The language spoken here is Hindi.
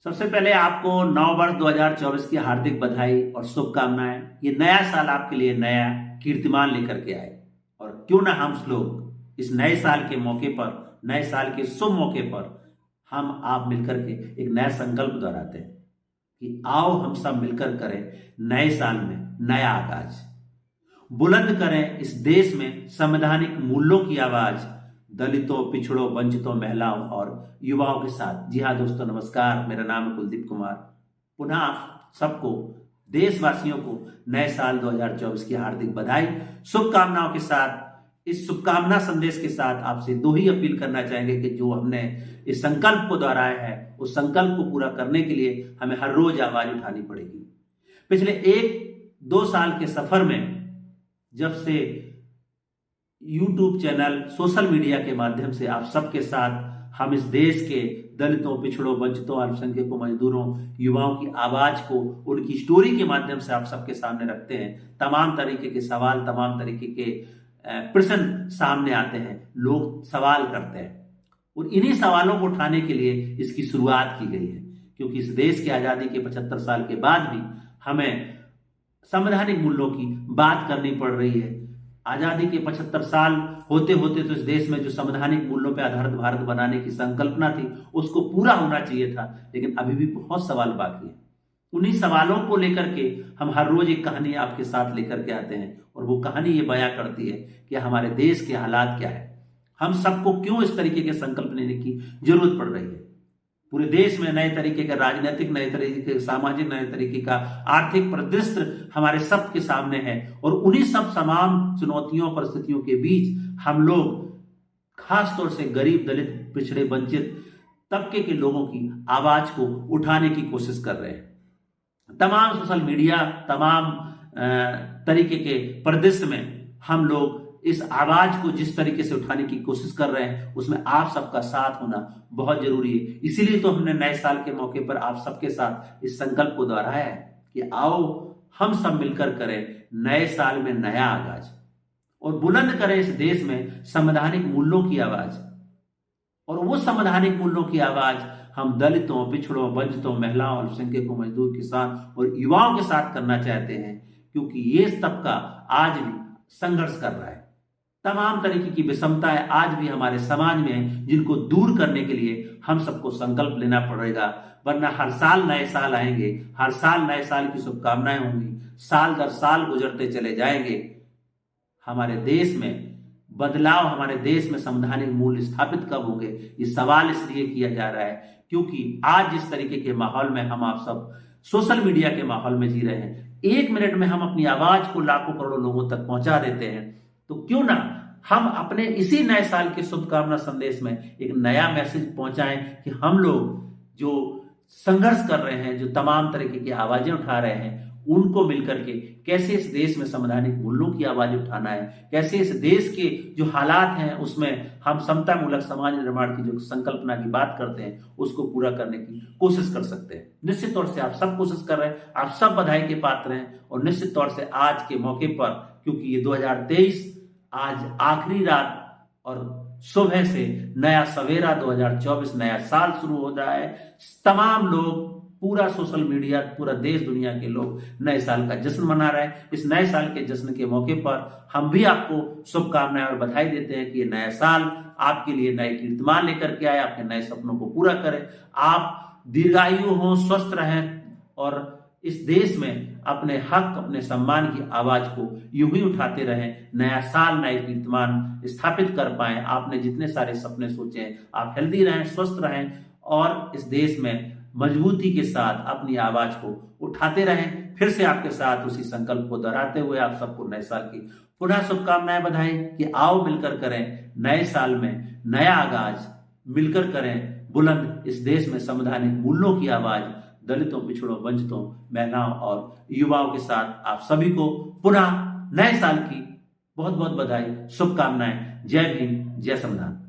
सबसे पहले आपको नव वर्ष 2024 की हार्दिक बधाई और शुभकामनाएं। ये नया साल आपके लिए नया कीर्तिमान लेकर के आए और क्यों ना हम लोग इस नए साल के मौके पर, नए साल के शुभ मौके पर हम आप मिलकर के एक नया संकल्प दोहराते हैं कि आओ हम सब मिलकर करें नए साल में नया आगाज, बुलंद करें इस देश में संवैधानिक मूल्यों की आवाज, दलितों, पिछड़ों, वंचितों, महिलाओं और युवाओं के साथ। जी हाँ दोस्तों, नमस्कार, मेरा नाम है कुलदीप कुमार। पुनः आप सबको, देशवासियों को नए साल 2024 की हार्दिक बधाई, शुभकामनाओं के साथ। इस शुभकामना संदेश के साथ आपसे दो ही अपील करना चाहेंगे कि जो हमने इस संकल्प को दोहराया है, उस संकल्प को पूरा करने के लिए हमें हर रोज आवाज उठानी पड़ेगी। पिछले 1-2 साल के सफर में जब से YouTube चैनल, सोशल मीडिया के माध्यम से आप सबके साथ हम इस देश के दलितों, पिछड़ों, वंचितों, अल्पसंख्यकों, मजदूरों, युवाओं की आवाज को उनकी स्टोरी के माध्यम से आप सबके सामने रखते हैं। तमाम तरीके के सवाल, तमाम तरीके के प्रश्न सामने आते हैं, लोग सवाल करते हैं और इन्हीं सवालों को उठाने के लिए इसकी शुरुआत की गई है। क्योंकि इस देश की आजादी के 75 साल के बाद भी हमें संवैधानिक मूल्यों की बात करनी पड़ रही है। आजादी के 75 साल होते होते तो इस देश में जो संवैधानिक मूल्यों पर आधारित भारत बनाने की संकल्पना थी, उसको पूरा होना चाहिए था, लेकिन अभी भी बहुत सवाल बाकी है। उन्हीं सवालों को लेकर के हम हर रोज एक कहानी आपके साथ लेकर के आते हैं और वो कहानी ये बयां करती है कि हमारे देश के हालात क्या है, हम सबको क्यों इस तरीके के संकल्प लेने की जरूरत पड़ रही है। पूरे देश में नए तरीके का राजनीतिक, नए तरीके के सामाजिक, नए तरीके का आर्थिक परिदृश्य हमारे सबके सामने है और उन्हीं सब तमाम चुनौतियों, परिस्थितियों के बीच हम लोग खासतौर से गरीब, दलित, पिछड़े, वंचित तबके के लोगों की आवाज को उठाने की कोशिश कर रहे हैं। तमाम सोशल मीडिया, तमाम तरीके के परिदृश्य में हम लोग इस आवाज को जिस तरीके से उठाने की कोशिश कर रहे हैं, उसमें आप सबका साथ होना बहुत जरूरी है। इसीलिए तो हमने नए साल के मौके पर आप सबके साथ इस संकल्प को दोहराया है कि आओ हम सब मिलकर करें नए साल में नया आगाज और बुलंद करें इस देश में संवैधानिक मूल्यों की आवाज। और वो संवैधानिक मूल्यों की आवाज हम दलितों, पिछड़ों, वंचितों, महिलाओं, अल्पसंख्यकों, मजदूर, किसान और युवाओं के साथ करना चाहते हैं, क्योंकि ये तबका आज भी संघर्ष कर रहा है। तमाम तरीके की विषमताएं आज भी हमारे समाज में हैं, जिनको दूर करने के लिए हम सबको संकल्प लेना पड़ेगा, वरना हर साल नए साल आएंगे, हर साल नए साल की शुभकामनाएं होंगी, साल दर साल गुजरते चले जाएंगे। हमारे देश में बदलाव, हमारे देश में संवैधानिक मूल्य स्थापित कब होंगे, ये सवाल इसलिए किया जा रहा है क्योंकि आज जिस तरीके के माहौल में हम आप सब सोशल मीडिया के माहौल में जी रहे हैं, 1 मिनट में हम अपनी आवाज को लाखों करोड़ों लोगों तक पहुंचा देते हैं। तो क्यों ना हम अपने इसी नए साल के शुभकामना संदेश में एक नया मैसेज पहुंचाएं कि हम लोग जो संघर्ष कर रहे हैं, जो तमाम तरीके की आवाजें उठा रहे हैं, उनको मिलकर के कैसे इस देश में संवैधानिक मूल्यों की आवाज उठाना है, कैसे इस देश के जो हालात हैं उसमें हम समता मूलक समाज निर्माण की जो संकल्पना की बात करते हैं, उसको पूरा करने की कोशिश कर सकते हैं। निश्चित तौर से आप सब कोशिश कर रहे हैं, आप सब बधाई के पात्र हैं। और निश्चित तौर से आज के मौके पर, क्योंकि ये 2023 आज आखिरी रात और सुबह से नया सवेरा 2024 नया साल शुरू हो रहा है। तमाम लोग, पूरा सोशल मीडिया, पूरा देश दुनिया के लोग नए साल का जश्न मना रहे हैं। इस नए साल के जश्न के मौके पर हम भी आपको शुभकामनाएं और बधाई देते हैं कि ये नया साल आपके लिए नए कीर्तिमान लेकर के आए, आपके नए सपनों को पूरा करें, आप दीर्घायु हों, स्वस्थ रहें और इस देश में अपने हक, अपने सम्मान की आवाज को यूं ही उठाते रहें। नया साल नए कीर्तिमान स्थापित कर पाए। आपने जितने सारे सपने सोचे हैं, आप हेल्दी रहें, स्वस्थ रहें और इस देश में मजबूती के साथ अपनी आवाज को उठाते रहें। फिर से आपके साथ उसी संकल्प को दोहराते हुए आप सबको नए साल की पुनः शुभकामनाएं, बधाई कि आओ मिलकर करें नए साल में नया आगाज, मिलकर करें बुलंद इस देश में संवैधानिक मूल्यों की आवाज, दलितों, पिछड़ों, वंचितों, महिलाओं और युवाओं के साथ आप सभी को पुनः नए साल की बहुत बहुत बधाई, शुभकामनाएं। जय भीम, जय संविधान।